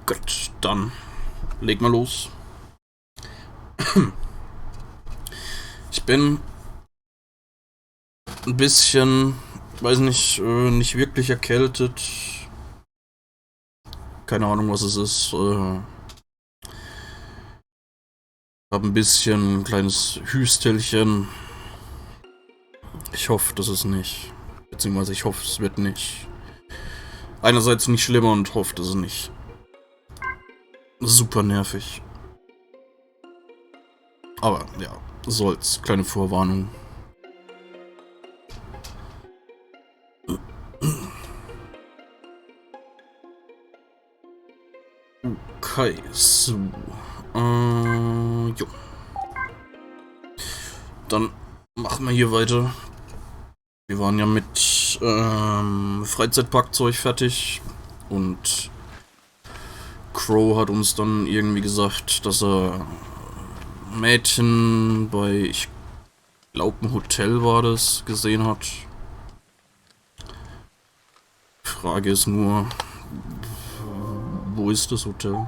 Gut, dann leg mal los. Ich bin ein bisschen, weiß nicht, nicht wirklich erkältet. Keine Ahnung, was es ist. Hab ein bisschen ein kleines Hüstelchen. Ich hoffe, das ist nicht. Beziehungsweise ich hoffe, es wird nicht. Einerseits nicht schlimmer und hoffe, das ist nicht super nervig. Aber ja, soll's. Kleine Vorwarnung. Okay, so. Jo. Dann machen wir hier weiter. Wir waren ja mit Freizeitparkzeug fertig und Crow hat uns dann irgendwie gesagt, dass er Mädchen bei, ich glaube, ein Hotel war das, gesehen hat. Frage ist nur, wo ist das Hotel?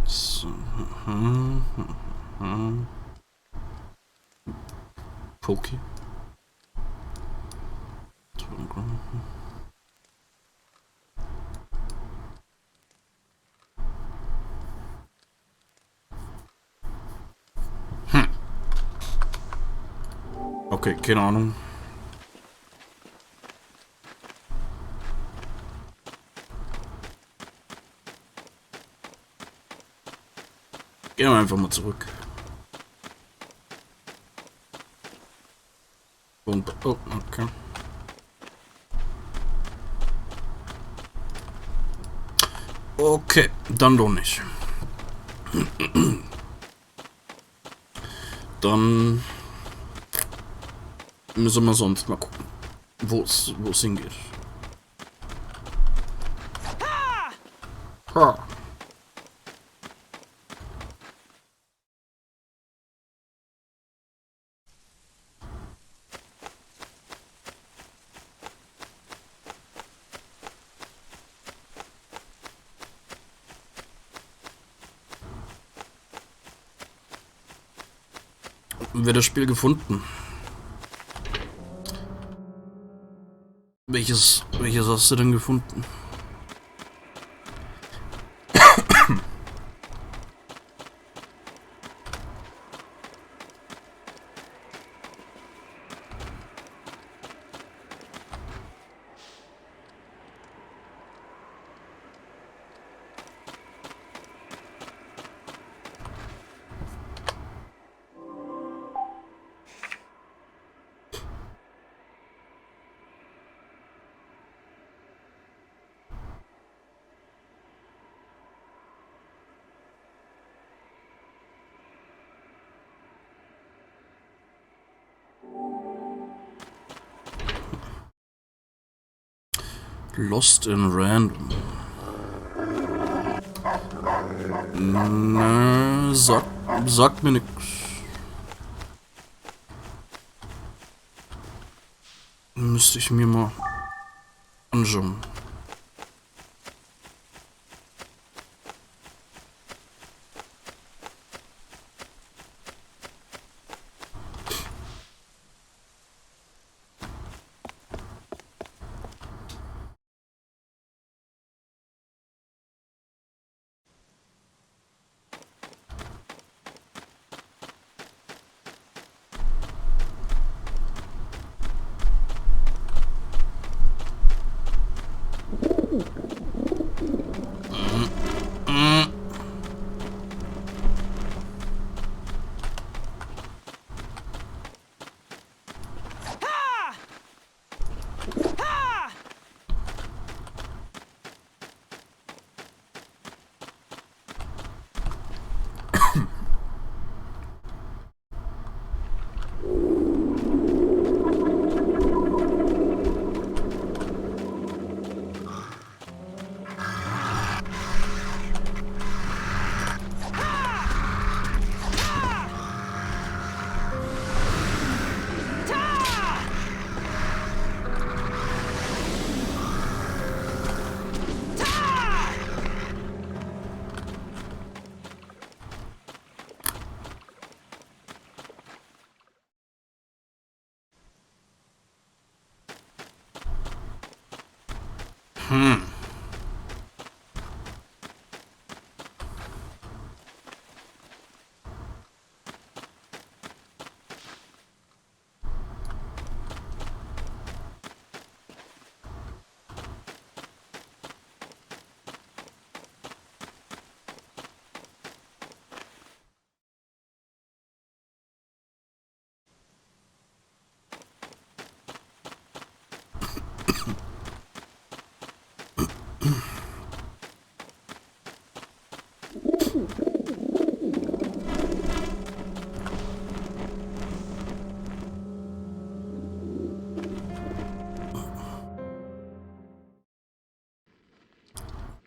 So. Poki. Okay, keine Ahnung. Gehen wir einfach mal zurück. Und, oh, okay. Okay, dann doch nicht. Dann müssen wir sonst mal gucken, wo es hingeht. Ha. Wird das Spiel gefunden? Welches hast du denn gefunden? Lost in Random. Ne, sagt mir nix. Müsste ich mir mal anschauen.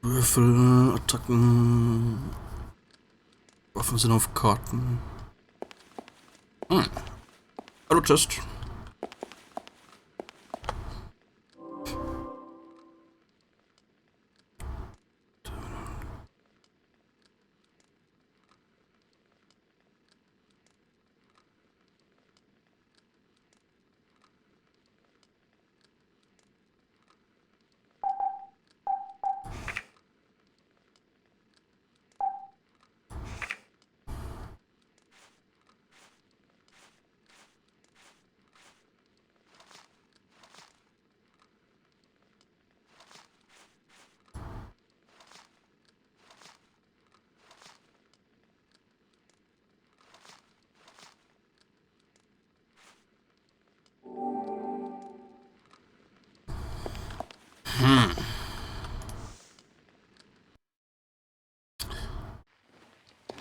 Würfel, Attacken, Waffen sind auf Karten. Hallo Test.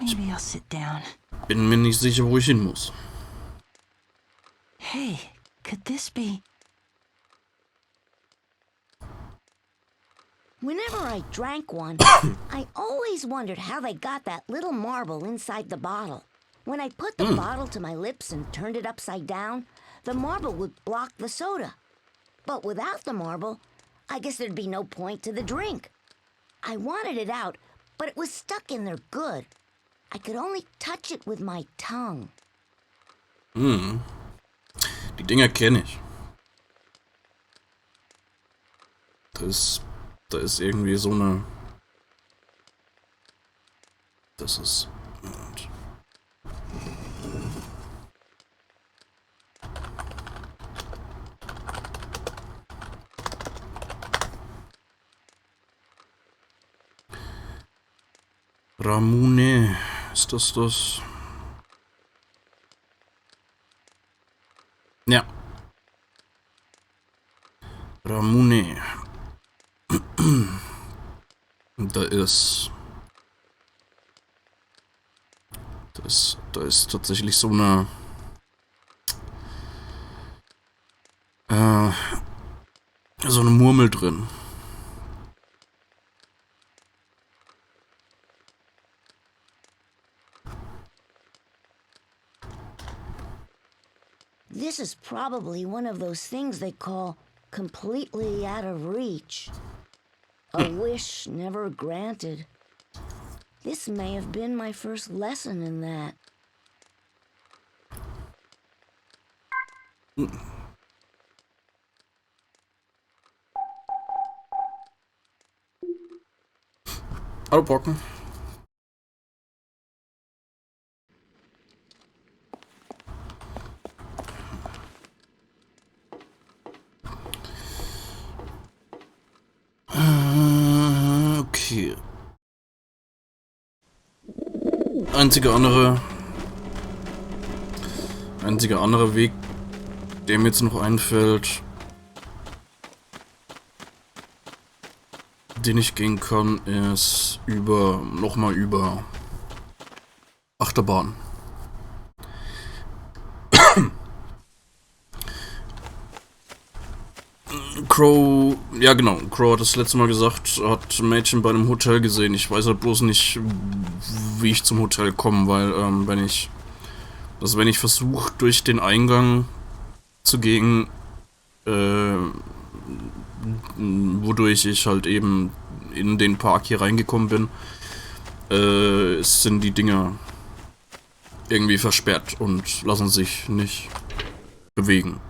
Maybe I'll sit down. Bin mir nicht sicher, wo ich hin muss. Hey, could this be? Whenever I drank one, I always wondered how they got that little marble inside the bottle. When I put the bottle to my lips and turned it upside down, the marble would block the soda. But without the marble, I guess there'd be no point to the drink. I wanted it out, but it was stuck in there good. I could only touch it with my tongue. Die Dinger kenne ich. Da ist irgendwie so eine... Das ist... Moment. Ramune, ist das das? Ja. Ramune. Da ist tatsächlich so eine so eine Murmel drin. This is probably one of those things they call completely out of reach. A wish never granted. This may have been my first lesson in that. Hallo Brocken. Okay. Einziger andere Weg, der mir jetzt noch einfällt, den ich gehen kann, ist nochmal über Achterbahn. Crow, ja genau, Crow hat das letzte Mal gesagt, hat ein Mädchen bei einem Hotel gesehen. Ich weiß halt bloß nicht, wie ich zum Hotel komme, weil wenn ich versuche, durch den Eingang zu gehen, wodurch ich halt eben in den Park hier reingekommen bin, sind die Dinger irgendwie versperrt und lassen sich nicht bewegen.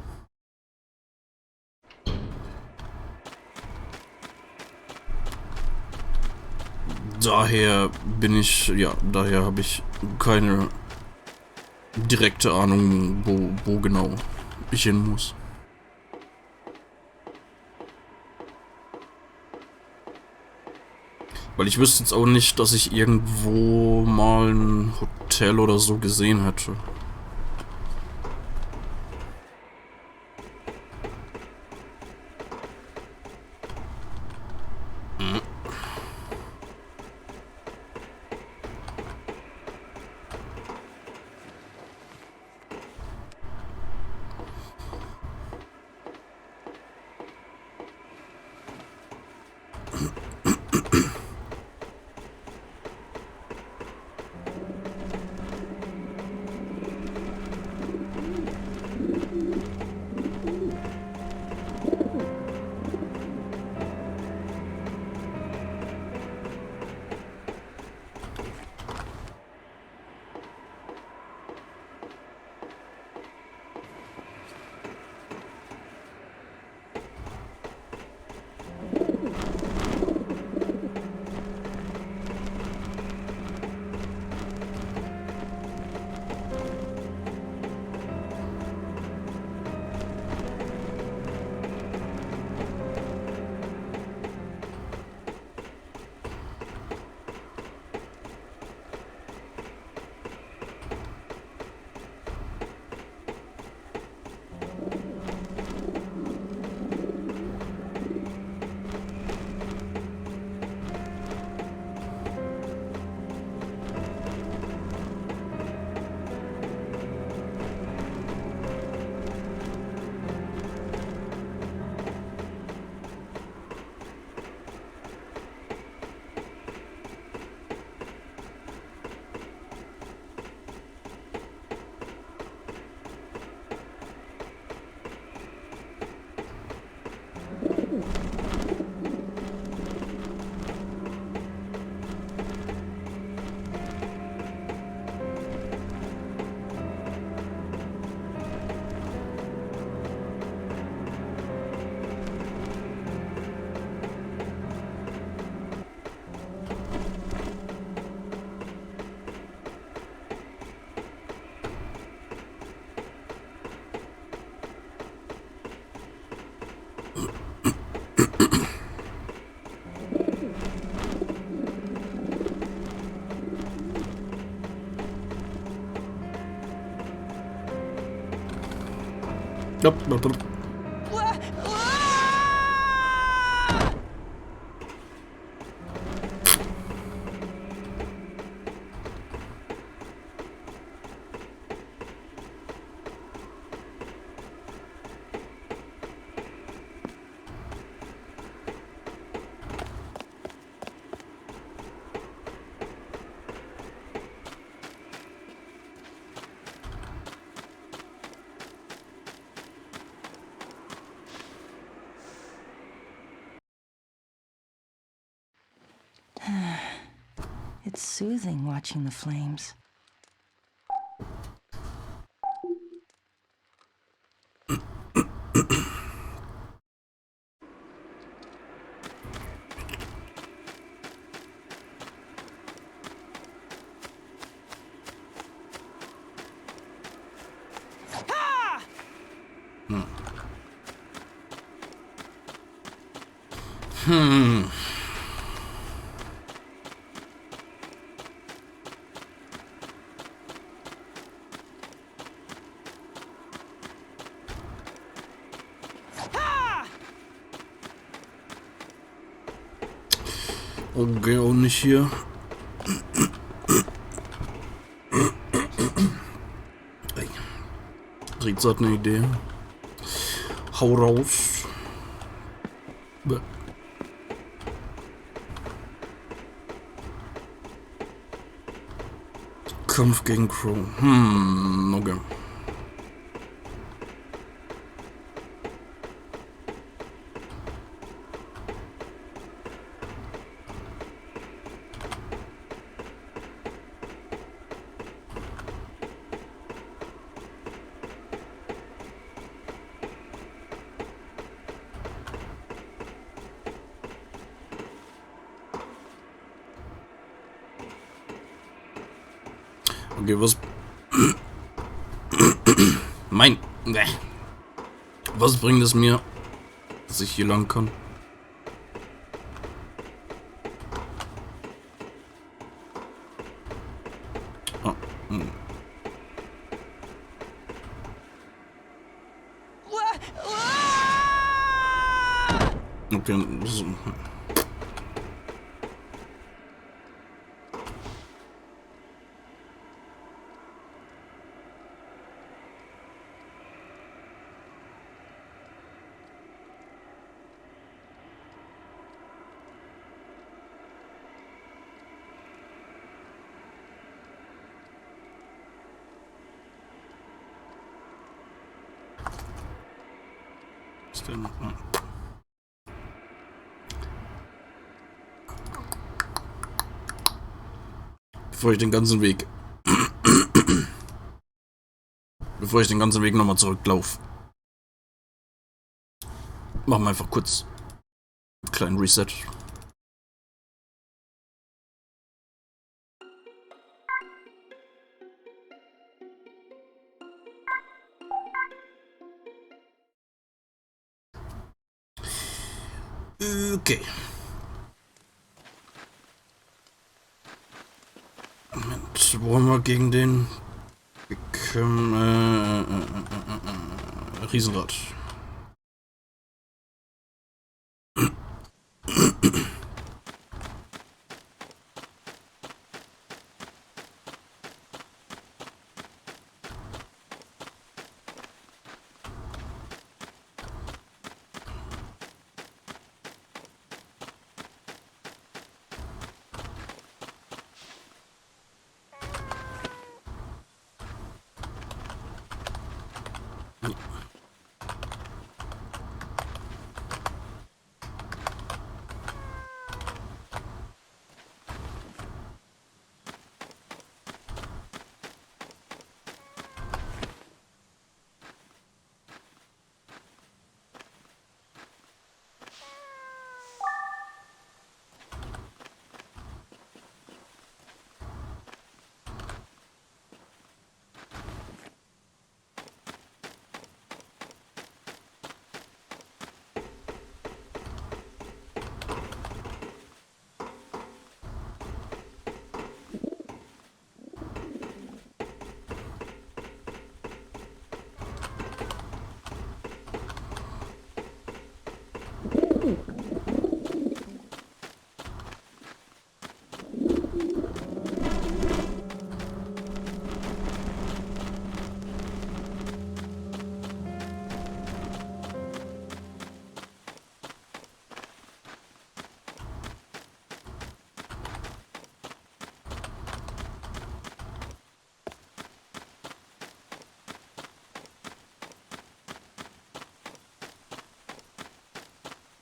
daher daher habe ich keine direkte Ahnung, wo genau ich hin muss. Weil ich wüsste jetzt auch nicht, dass ich irgendwo mal ein Hotel oder so gesehen hätte. Ja, It's soothing watching the flames. Okay, auch nicht hier. Riecht hat eine Idee. Hau raus. Bäh. Kampf gegen Crow. Okay. Okay, was... Mein... Was bringt es mir, dass ich hier lang kann? Ah, okay, so. Was denn? Ah. Bevor ich den ganzen Weg... Bevor ich den ganzen Weg nochmal zurücklaufe. Machen wir einfach kurz einen kleinen Reset. Okay. Moment, wo haben wir gegen den... Riesenrad.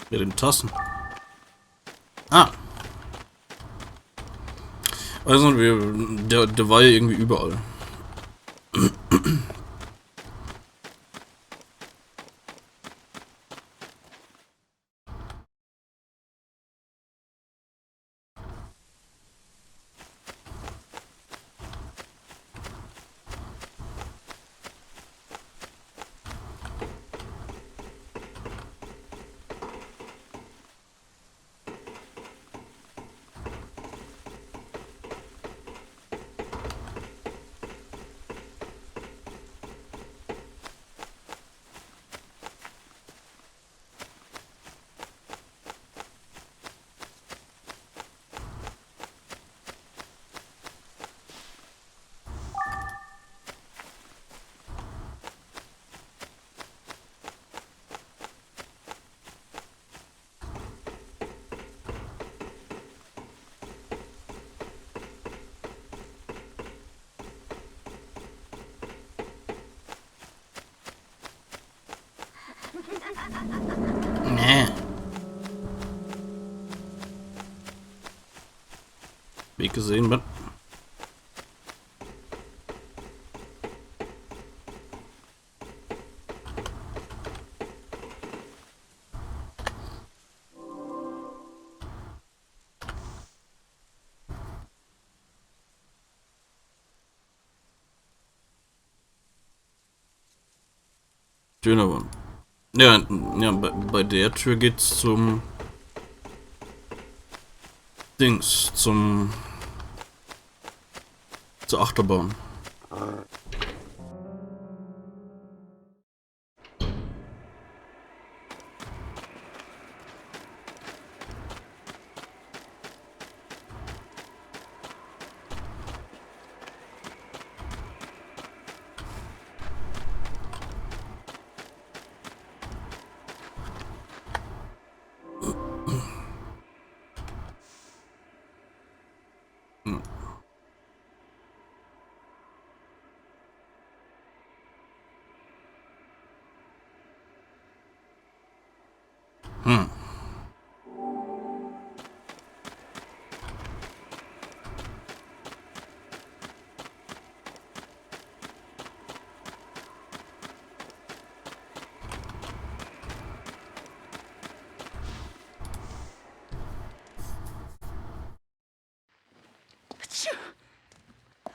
Mit den Tassen. Ah. Also, der war ja irgendwie überall. Nee. Weg gesehen bin. Schön aber. Ja, ja, bei der Tür geht's zum Dings, zur Achterbahn.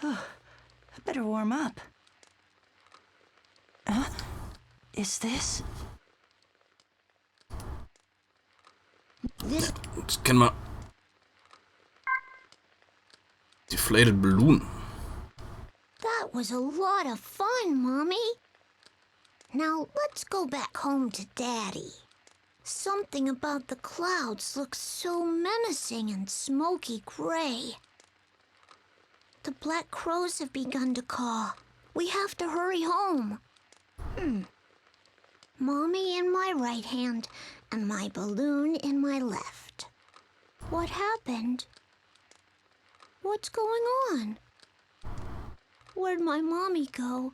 I better warm up. Huh? Is this? Das kennen wir. Deflated Balloon. That was a lot of fun, Mommy. Now let's go back home to Daddy. Something about the clouds looks so menacing and smoky gray. The black crows have begun to caw. We have to hurry home. Mommy in my right hand and my balloon in my left. What happened? What's going on? Where'd my mommy go?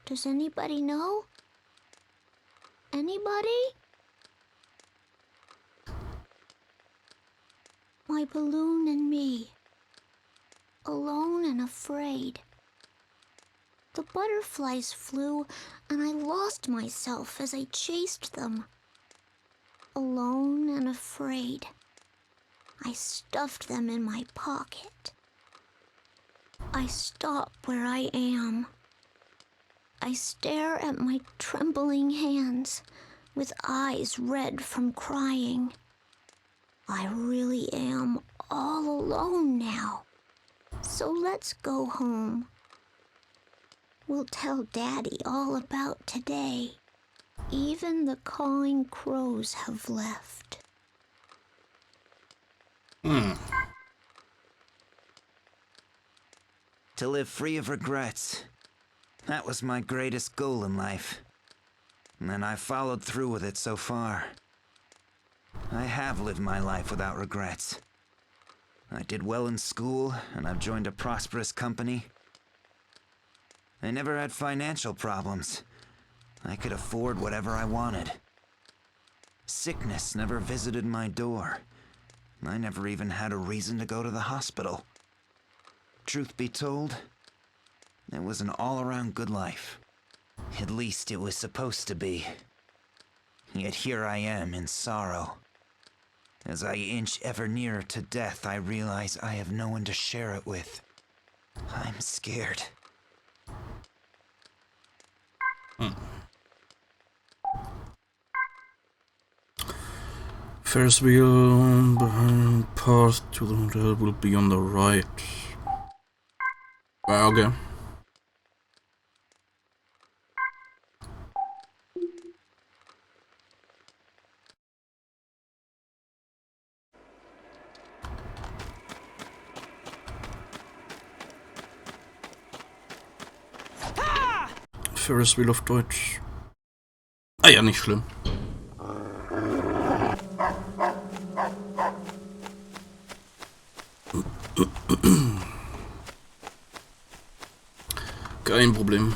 Does anybody know? Anybody? My balloon and me. Alone and afraid. The butterflies flew, and I lost myself as I chased them. Alone and afraid. I stuffed them in my pocket. I stop where I am. I stare at my trembling hands, with eyes red from crying. I really am all alone now. So let's go home. We'll tell Daddy all about today. Even the cawing crows have left. To live free of regrets. That was my greatest goal in life. And I followed through with it so far. I have lived my life without regrets. I did well in school, and I've joined a prosperous company. I never had financial problems. I could afford whatever I wanted. Sickness never visited my door. I never even had a reason to go to the hospital. Truth be told, it was an all-around good life. At least it was supposed to be. Yet here I am in sorrow. As I inch ever nearer to death, I realize I have no one to share it with. I'm scared. Ferris wheel behind path to the hotel will be on the right. Okay. Ferris wheel auf Deutsch. Ah ja, nicht schlimm. Kein Problem.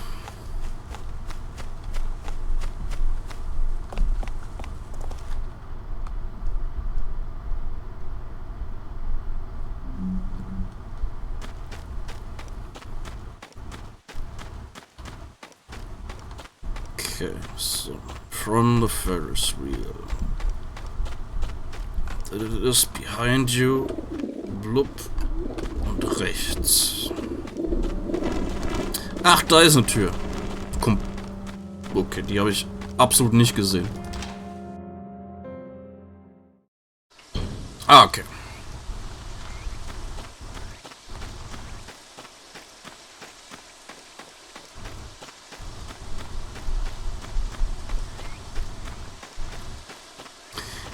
Okay, so from the Ferris wheel. It is behind you. Blub. Und rechts. Ach, da ist eine Tür. Okay, die habe ich absolut nicht gesehen. Ah, okay.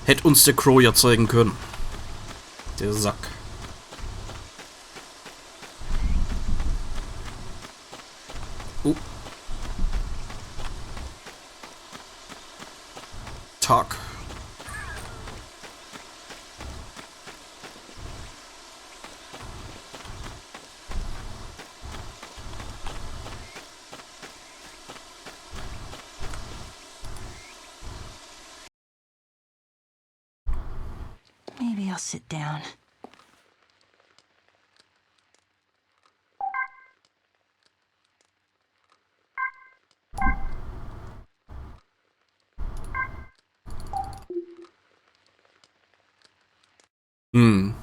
Hätte uns der Crow ja zeigen können. Der Sack. Tag. Maybe I'll sit down. Hm.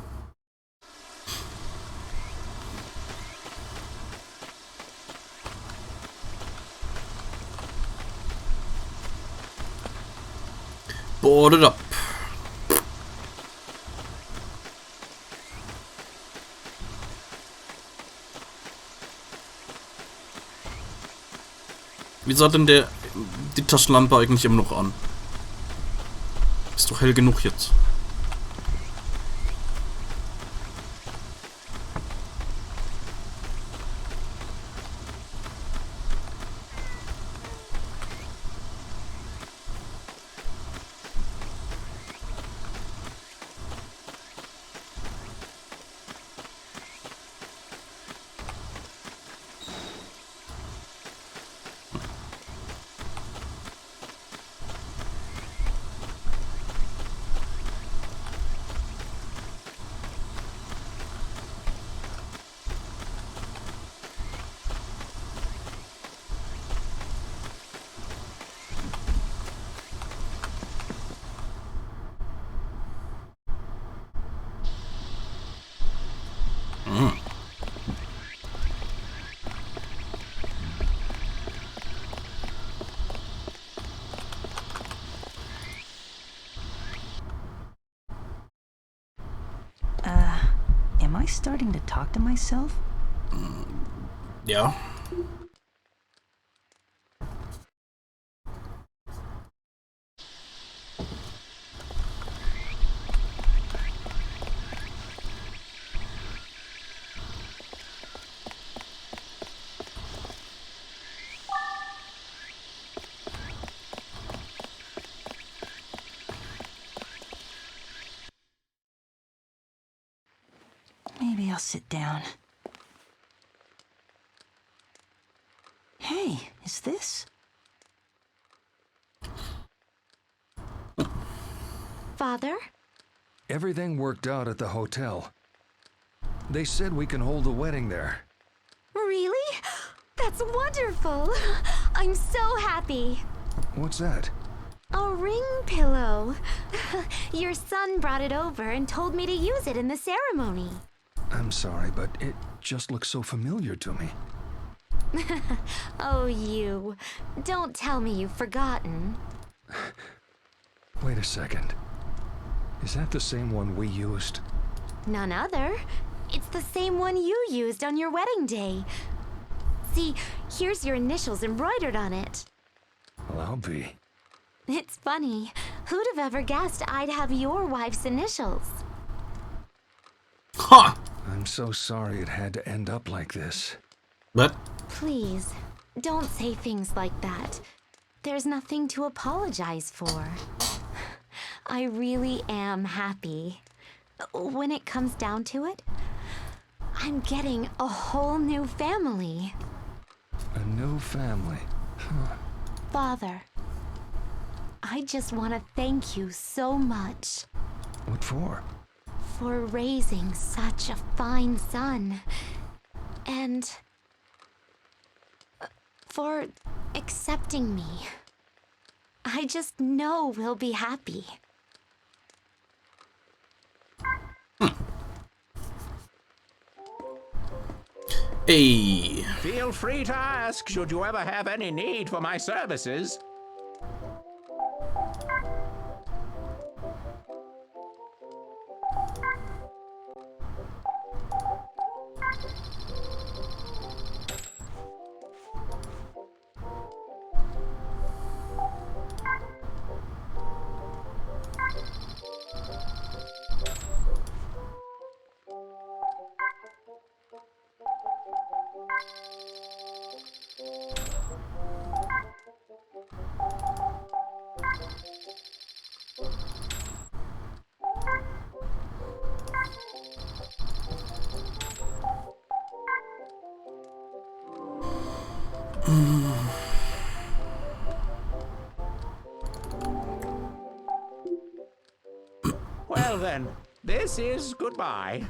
Boarded up. Wieso hat denn die Taschenlampe eigentlich immer noch an? Ist doch hell genug jetzt. Am I starting to talk to myself? Ja. Maybe I'll sit down. Hey, is this? Father? Everything worked out at the hotel. They said we can hold the wedding there. Really? That's wonderful. I'm so happy. What's that? A ring pillow. Your son brought it over and told me to use it in the ceremony. I'm sorry, but it just looks so familiar to me. Oh, you. Don't tell me you've forgotten. Wait a second. Is that the same one we used? None other. It's the same one you used on your wedding day. See, here's your initials embroidered on it. Well, I'll be. It's funny. Who'd have ever guessed I'd have your wife's initials? Ha! I'm so sorry it had to end up like this. What? Please, don't say things like that. There's nothing to apologize for. I really am happy. When it comes down to it, I'm getting a whole new family. A new family. Huh. Father, I just want to thank you so much What for? for raising such a fine son. And for accepting me. I just know we'll be happy. Hey. Feel free to ask should you ever have any need for my services. Well then, this is goodbye.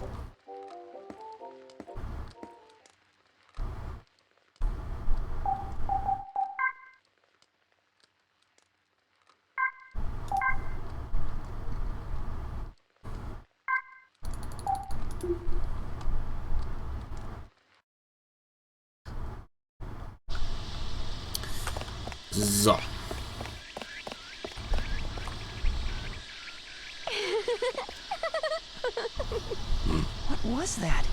So. What was that?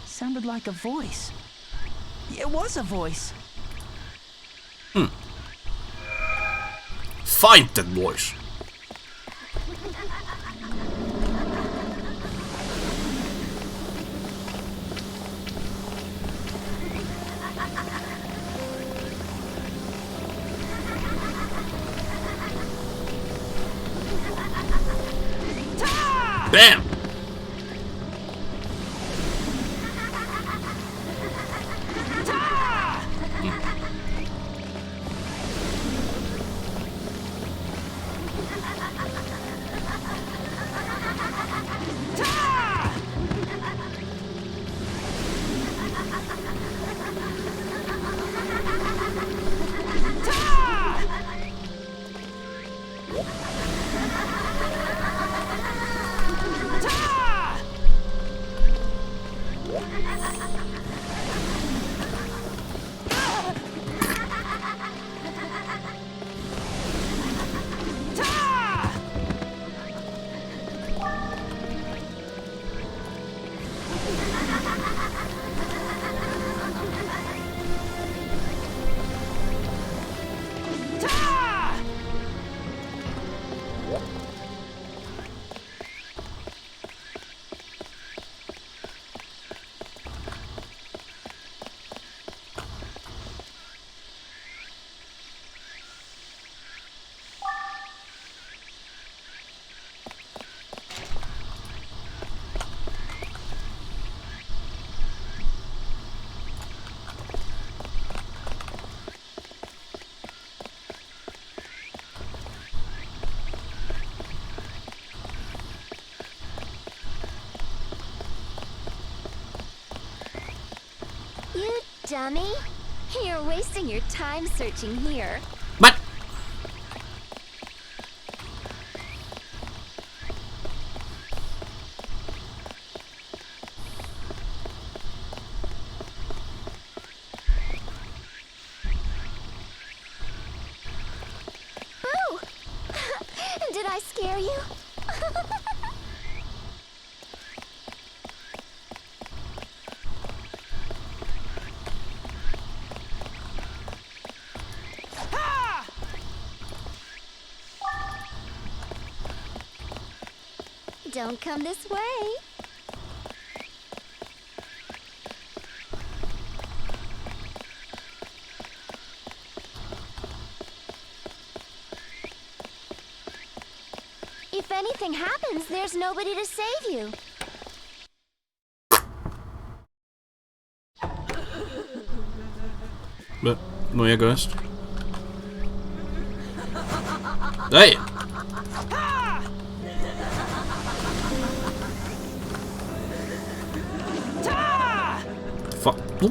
Sounded like a voice. It was a voice. Find that voice. Bam! You dummy! You're wasting your time searching here. What? Boo! Did I scare you? Don't come this way. If anything happens, there's nobody to save you. Neuer Geist. Hey! Fuck. No.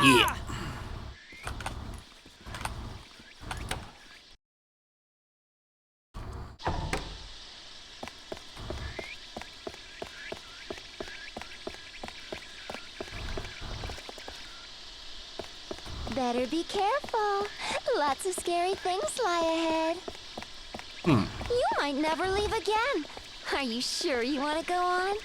Yeah. Better be careful. Lots of scary things lie ahead. You might never leave again. Are you sure you want to go on?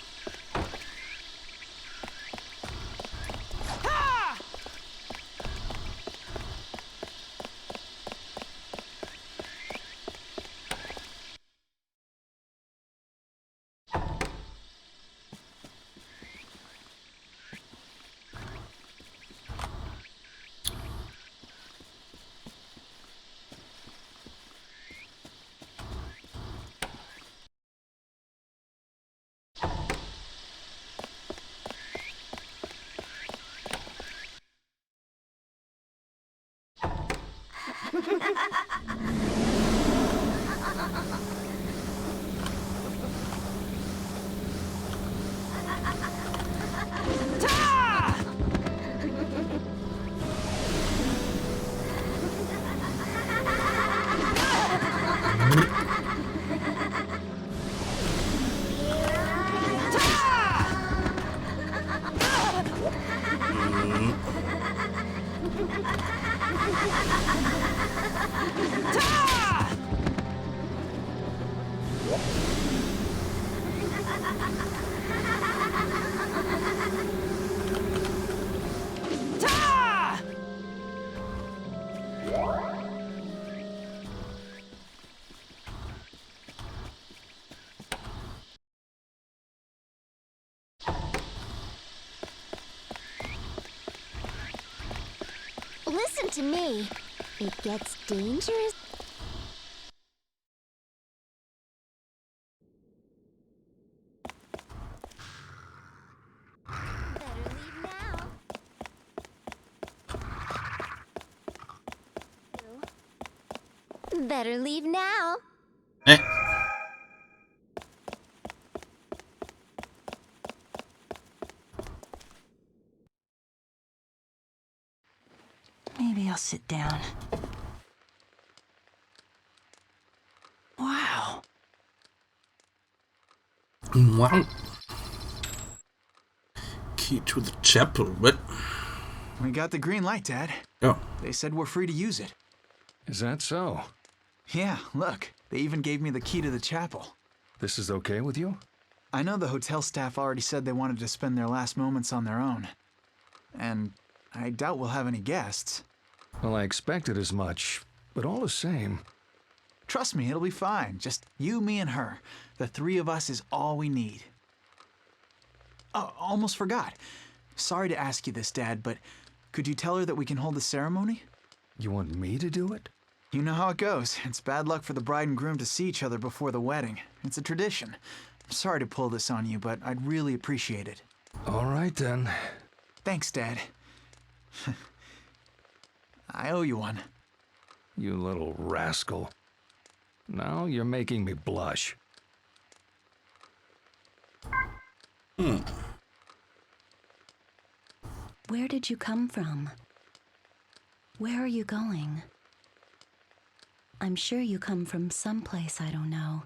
Listen to me. It gets dangerous. Better leave now. Better leave now. Eh. Maybe I'll sit down. Wow. Wow. Key to the chapel, what? We got the green light, Dad. Oh. They said we're free to use it. Is that so? Yeah, look. They even gave me the key to the chapel. This is okay with you? I know the hotel staff already said they wanted to spend their last moments on their own. And I doubt we'll have any guests. Well, I expected as much, but all the same. Trust me, it'll be fine. Just you, me, and her. The three of us is all we need. Oh, almost forgot. Sorry to ask you this, Dad, but could you tell her that we can hold the ceremony? You want me to do it? You know how it goes. It's bad luck for the bride and groom to see each other before the wedding. It's a tradition. I'm sorry to pull this on you, but I'd really appreciate it. All right, then. Thanks, Dad. I owe you one. You little rascal. Now you're making me blush. Where did you come from? Where are you going? I'm sure you come from someplace I don't know.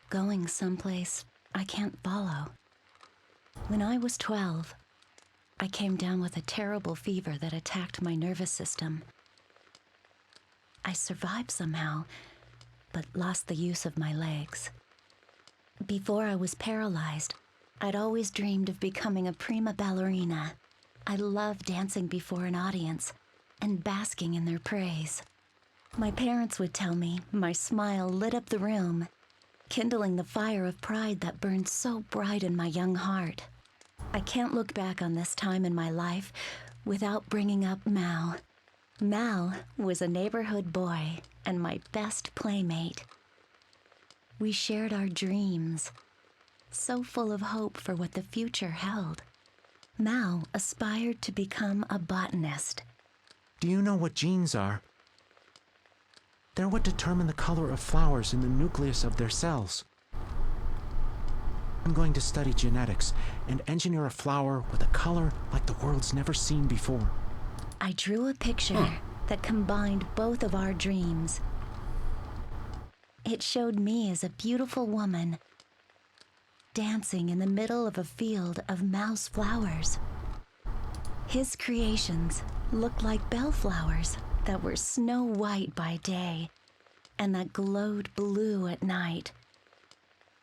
Going someplace I can't follow. When I was 12, I came down with a terrible fever that attacked my nervous system. I survived somehow, but lost the use of my legs. Before I was paralyzed, I'd always dreamed of becoming a prima ballerina. I loved dancing before an audience and basking in their praise. My parents would tell me my smile lit up the room, kindling the fire of pride that burned so bright in my young heart. I can't look back on this time in my life without bringing up Mal. Mal was a neighborhood boy and my best playmate. We shared our dreams, so full of hope for what the future held. Mal aspired to become a botanist. Do you know what genes are? They're what determine the color of flowers in the nucleus of their cells. I'm going to study genetics and engineer a flower with a color like the world's never seen before. I drew a picture that combined both of our dreams. It showed me as a beautiful woman dancing in the middle of a field of mouse flowers. His creations looked like bellflowers that were snow white by day and that glowed blue at night.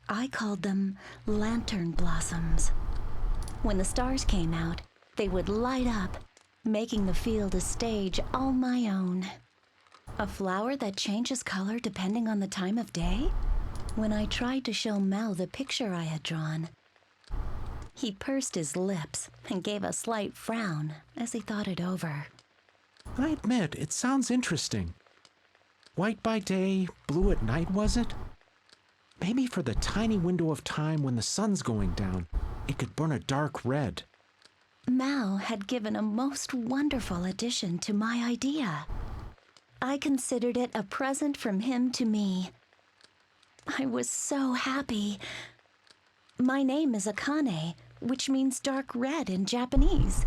I called them lantern blossoms. When the stars came out, they would light up, making the field a stage all my own. A flower that changes color depending on the time of day? When I tried to show Mel the picture I had drawn, he pursed his lips and gave a slight frown as he thought it over. I admit, it sounds interesting. White by day, blue at night, was it? Maybe for the tiny window of time when the sun's going down, it could burn a dark red. Mal had given a most wonderful addition to my idea. I considered it a present from him to me. I was so happy. My name is Akane, which means dark red in Japanese.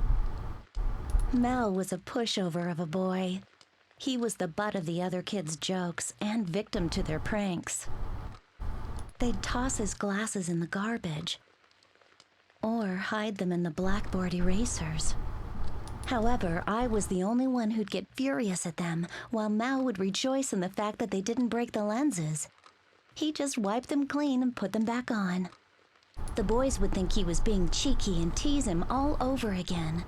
Mal was a pushover of a boy. He was the butt of the other kids' jokes and victim to their pranks. They'd toss his glasses in the garbage or hide them in the blackboard erasers. However, I was the only one who'd get furious at them, while Mal would rejoice in the fact that they didn't break the lenses. He just wiped them clean and put them back on. The boys would think he was being cheeky and tease him all over again,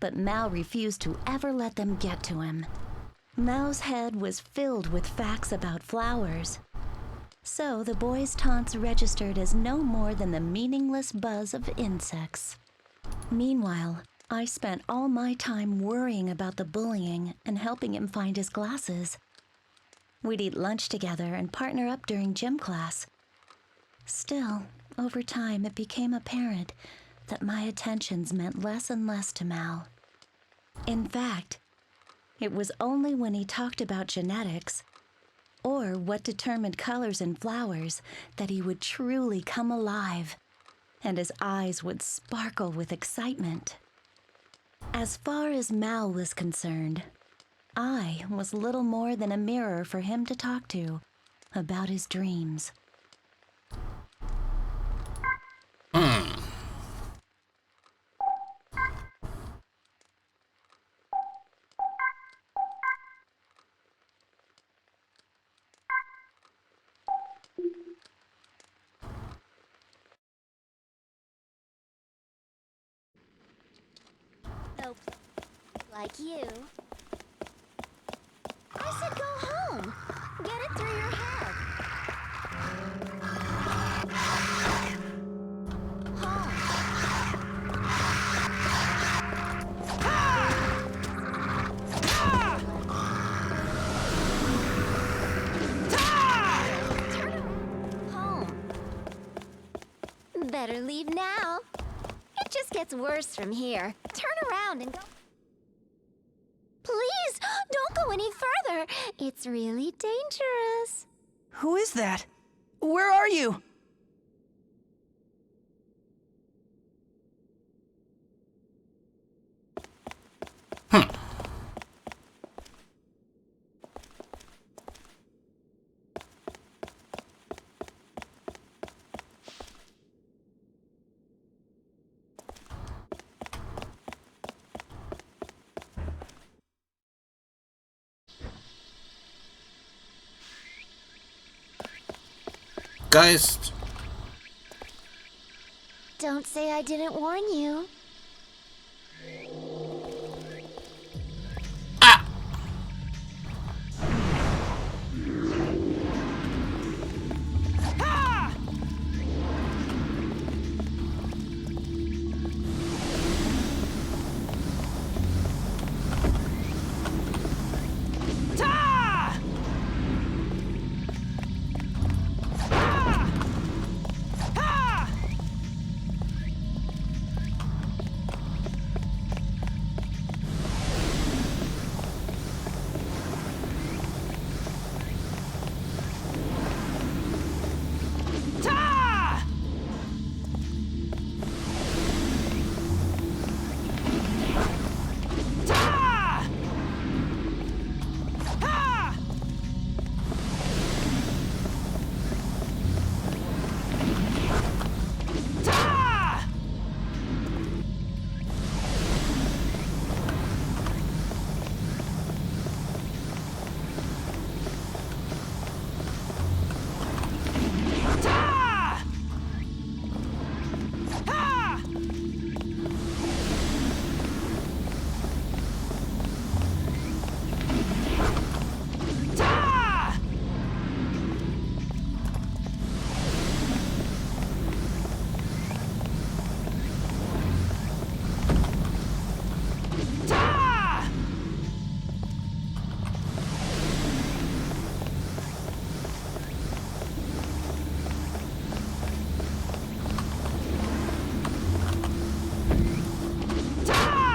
but Mal refused to ever let them get to him. Mal's head was filled with facts about flowers, so the boys' taunts registered as no more than the meaningless buzz of insects. Meanwhile, I spent all my time worrying about the bullying and helping him find his glasses. We'd eat lunch together and partner up during gym class. Still, over time, it became apparent that my attentions meant less and less to Mal. In fact, it was only when he talked about genetics or what determined colors in flowers that he would truly come alive, and his eyes would sparkle with excitement. As far as Mal was concerned, I was little more than a mirror for him to talk to about his dreams. No, like you. I said go home. Get it through your head. Home. Better leave now. It just gets worse from here. Turn around and go. Please, don't go any further. It's really dangerous. Who is that? Where are you? Geist! Don't say I didn't warn you. Ah!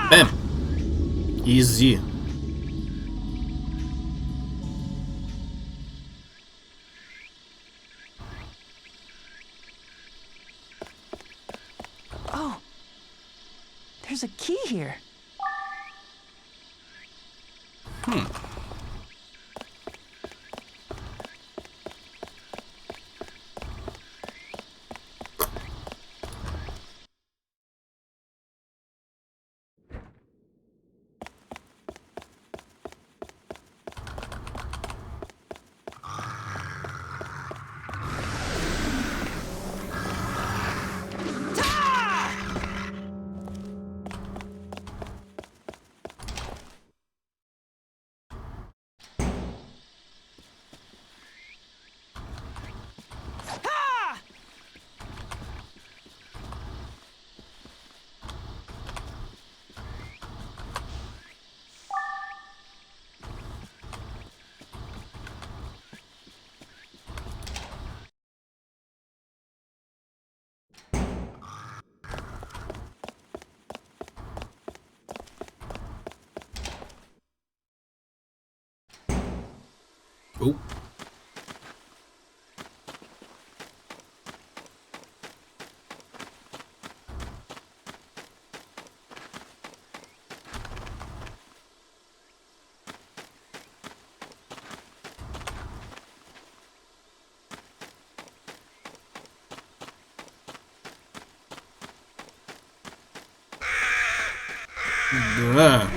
Bam. Easy. Oh, there's a key here. Oh. Yeah.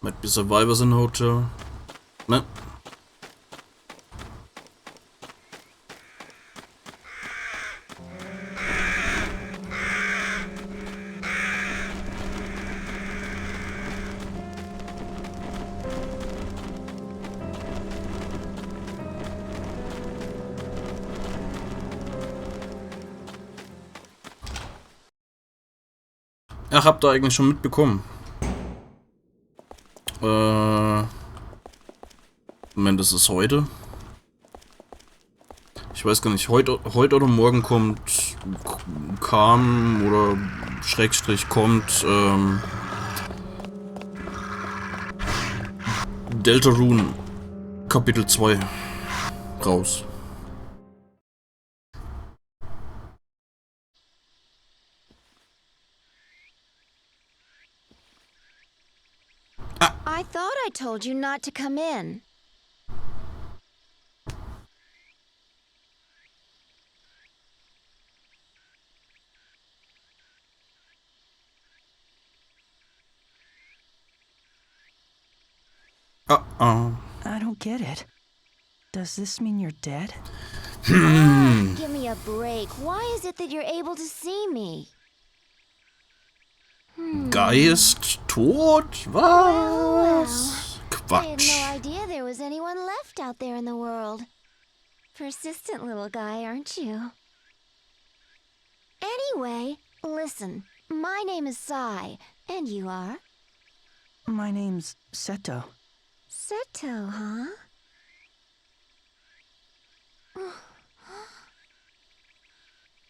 Might be survivors in the hotel. Ne? Ach, habt ihr eigentlich schon mitbekommen? Moment, das ist heute. Ich weiß gar nicht, heute oder morgen kam oder Schrägstrich kommt Deltarune Kapitel 2 raus. I thought I told you not to come in. I don't get it. Does this mean you're dead? Give me a break. Why is it that you're able to see me? Geist tot? Was? I had Quatsch. no idea there was anyone left out there in the world. Persistent little guy, aren't you? Anyway, listen. My name is Sai, and you are? My name's Seto. Seto, huh?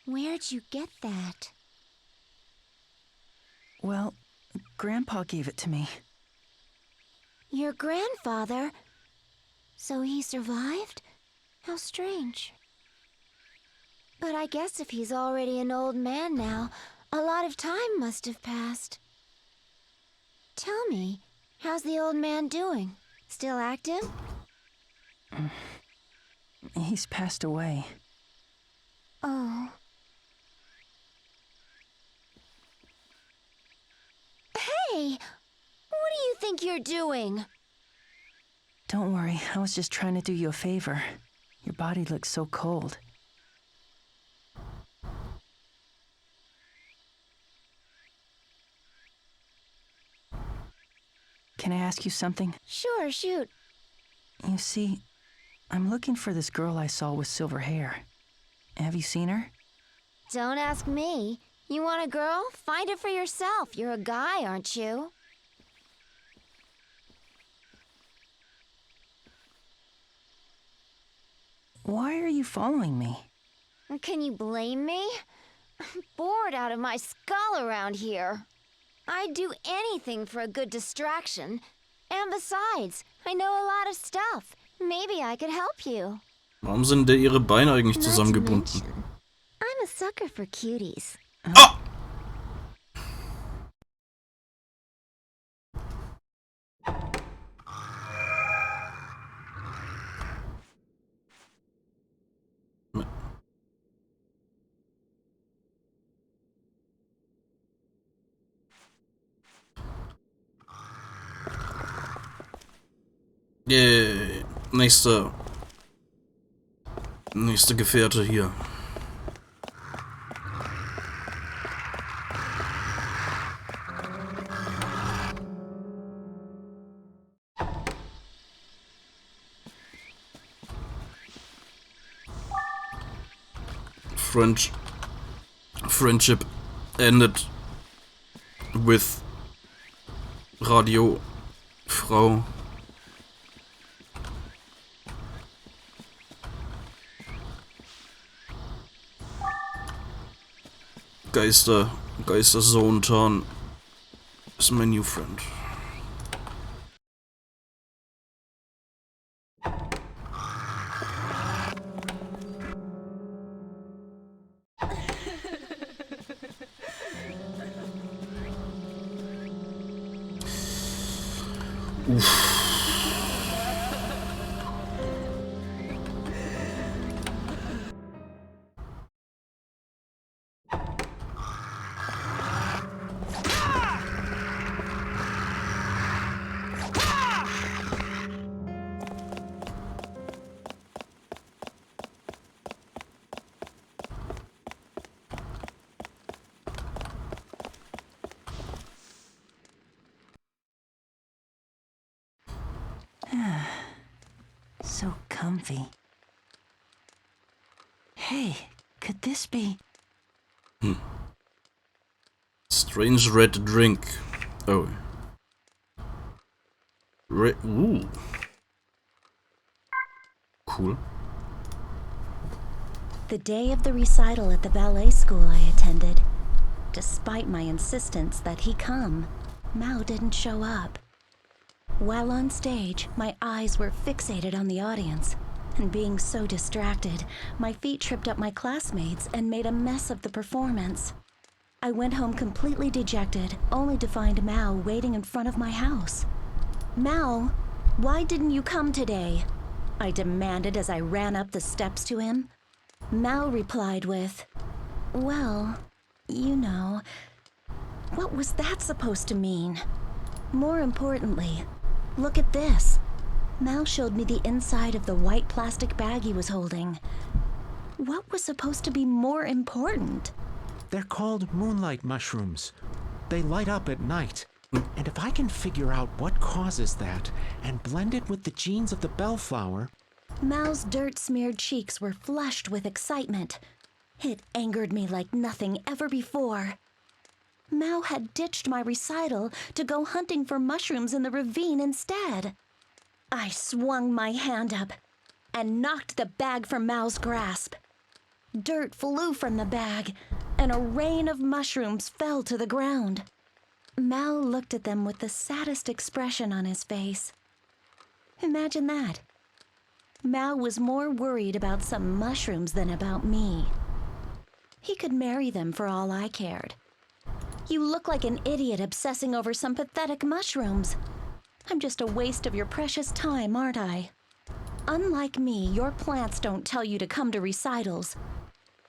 Where'd you get that? Well, Grandpa gave it to me. Your grandfather? So he survived? How strange. But I guess if he's already an old man now, a lot of time must have passed. Tell me, how's the old man doing? Still active? He's passed away. Oh. think you're doing? Don't worry, I was just trying to do you a favor. Your body looks so cold. Can I ask you something? Sure, shoot. You see, I'm looking for this girl I saw with silver hair. Have you seen her? Don't ask me. You want a girl? Find it for yourself. You're a guy, aren't you? Why are you following me? Can you blame me? I'm bored out of my skull around here. I'd do anything for a good distraction. And besides, I know a lot of stuff. Maybe I could help you. Warum sind der ihre Beine eigentlich Not to zusammengebunden? mention, I'm a sucker for cuties. Ah! Yeah. Nächste Gefährte hier. Friendship ended with Radio Frau. Geistersohn Tan is my new friend. So comfy. Hey, could this be? Strange red drink. Oh. Ooh. Cool. The day of the recital at the ballet school I attended, despite my insistence that he come, Mao didn't show up. While on stage, my eyes were fixated on the audience, and being so distracted, my feet tripped up my classmates and made a mess of the performance. I went home completely dejected, only to find Mao waiting in front of my house. "Mao, why didn't you come today?" I demanded as I ran up the steps to him. Mao replied with, "Well, you know." What was that supposed to mean? More importantly, look at this. Mao showed me the inside of the white plastic bag he was holding. What was supposed to be more important? They're called moonlight mushrooms. They light up at night. And if I can figure out what causes that and blend it with the genes of the bellflower... Mao's dirt-smeared cheeks were flushed with excitement. It angered me like nothing ever before. Mao had ditched my recital to go hunting for mushrooms in the ravine instead. I swung my hand up and knocked the bag from Mao's grasp. Dirt flew from the bag, and a rain of mushrooms fell to the ground. Mao looked at them with the saddest expression on his face. Imagine that. Mao was more worried about some mushrooms than about me. He could marry them for all I cared. You look like an idiot obsessing over some pathetic mushrooms. I'm just a waste of your precious time, aren't I? Unlike me, your plants don't tell you to come to recitals.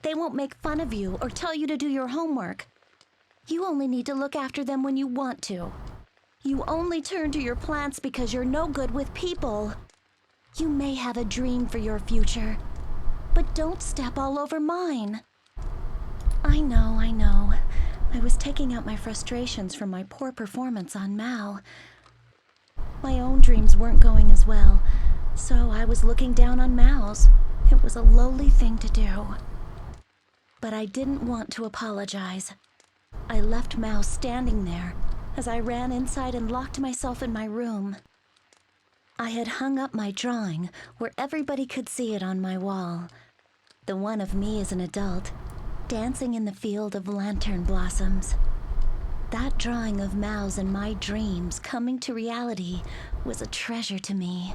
They won't make fun of you or tell you to do your homework. You only need to look after them when you want to. You only turn to your plants because you're no good with people. You may have a dream for your future, but don't step all over mine. I know. I was taking out my frustrations from my poor performance on Mao. My own dreams weren't going as well, so I was looking down on Mao's. It was a lowly thing to do. But I didn't want to apologize. I left Mao standing there as I ran inside and locked myself in my room. I had hung up my drawing where everybody could see it on my wall. The one of me as an adult, dancing in the field of lantern blossoms. That drawing of Mao's and my dreams coming to reality was a treasure to me.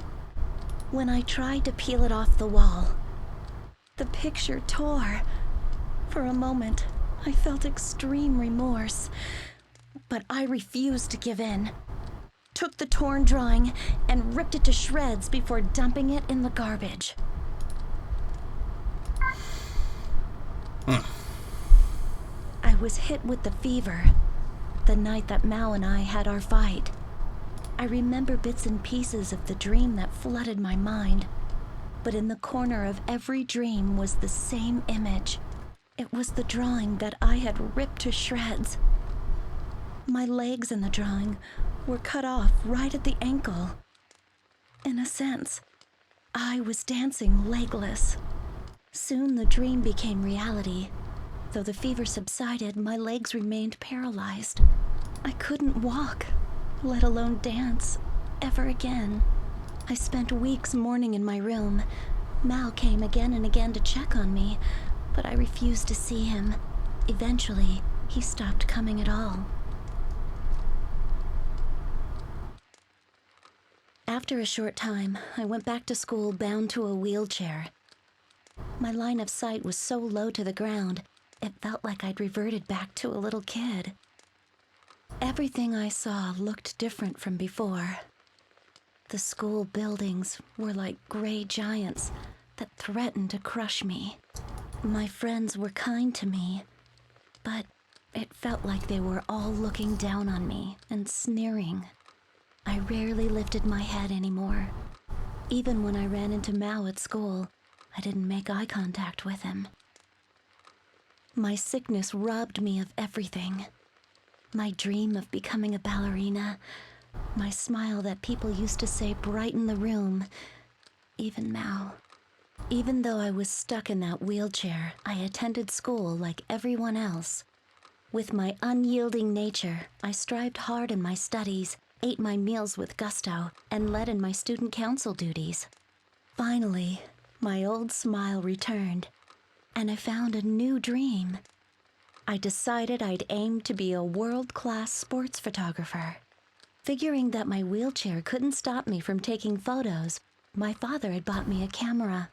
When I tried to peel it off the wall, the picture tore. For a moment, I felt extreme remorse, but I refused to give in. Took the torn drawing and ripped it to shreds before dumping it in the garbage. I was hit with the fever the night that Mao and I had our fight. I remember bits and pieces of the dream that flooded my mind, but in the corner of every dream was the same image. It was the drawing that I had ripped to shreds. My legs in the drawing were cut off right at the ankle. In a sense, I was dancing legless. Soon the dream became reality. Though the fever subsided, my legs remained paralyzed. I couldn't walk, let alone dance, ever again. I spent weeks mourning in my room. Mao came again and again to check on me, but I refused to see him. Eventually, he stopped coming at all. After a short time, I went back to school bound to a wheelchair. My line of sight was so low to the ground, it felt like I'd reverted back to a little kid. Everything I saw looked different from before. The school buildings were like gray giants that threatened to crush me. My friends were kind to me, but it felt like they were all looking down on me and sneering. I rarely lifted my head anymore. Even when I ran into Mao at school, I didn't make eye contact with him. My sickness robbed me of everything. My dream of becoming a ballerina, my smile that people used to say brightened the room, even Mao. Even though I was stuck in that wheelchair, I attended school like everyone else. With my unyielding nature, I strived hard in my studies, ate my meals with gusto, and led in my student council duties. Finally, my old smile returned, and I found a new dream. I decided I'd aim to be a world-class sports photographer. Figuring that my wheelchair couldn't stop me from taking photos, my father had bought me a camera.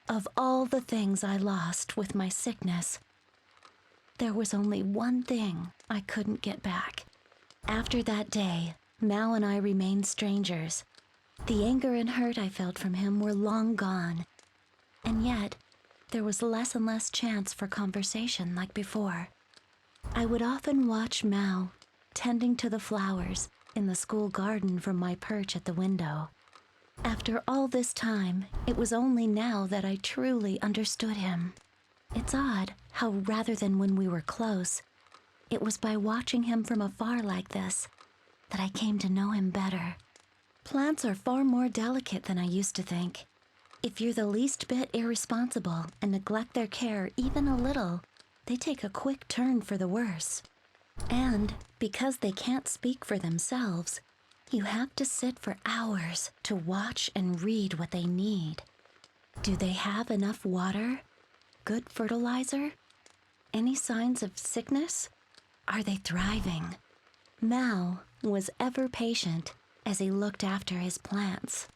Of all the things I lost with my sickness, there was only one thing I couldn't get back. After that day, Mao and I remained strangers. The anger and hurt I felt from him were long gone, and yet there was less and less chance for conversation like before. I would often watch Mao tending to the flowers in the school garden from my perch at the window. After all this time, it was only now that I truly understood him. It's odd how rather than when we were close, it was by watching him from afar like this that I came to know him better. Plants are far more delicate than I used to think. If you're the least bit irresponsible and neglect their care even a little, they take a quick turn for the worse. And because they can't speak for themselves, you have to sit for hours to watch and read what they need. Do they have enough water? Good fertilizer? Any signs of sickness? Are they thriving? Mao was ever patient as he looked after his plants.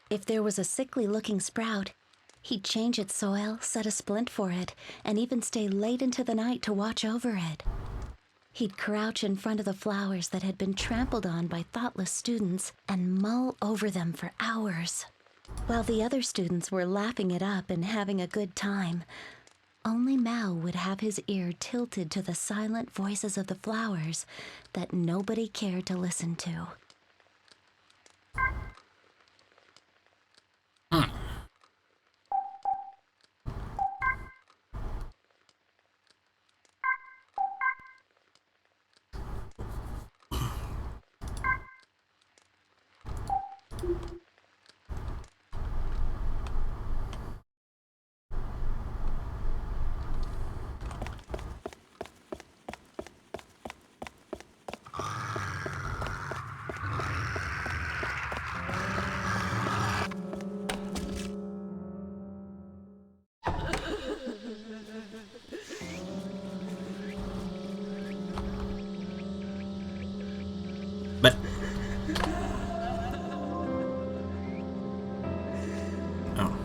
If there was a sickly-looking sprout, he'd change its soil, set a splint for it, and even stay late into the night to watch over it. He'd crouch in front of the flowers that had been trampled on by thoughtless students and mull over them for hours. While the other students were laughing it up and having a good time, only Mao would have his ear tilted to the silent voices of the flowers that nobody cared to listen to. But oh.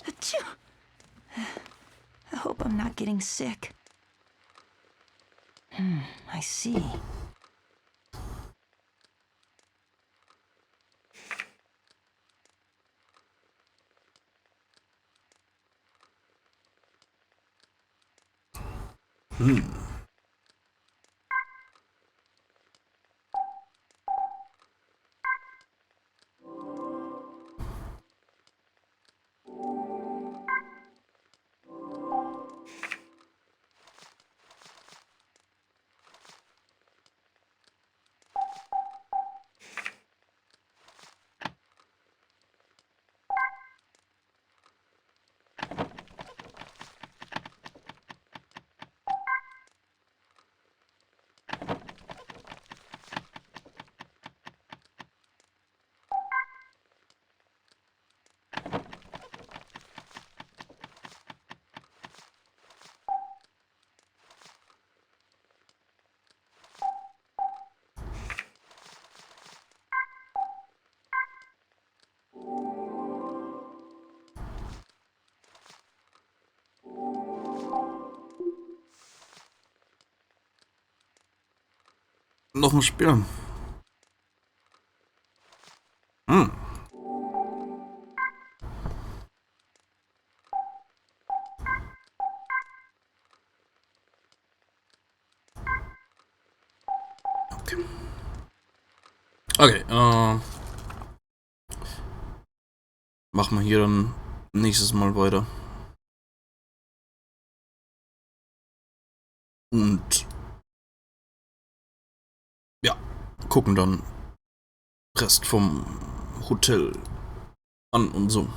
Achoo! I hope I'm not getting sick. I see. Noch ein Spiel. Okay, machen wir hier dann nächstes Mal weiter. Und ja, gucken dann Rest vom Hotel an und so.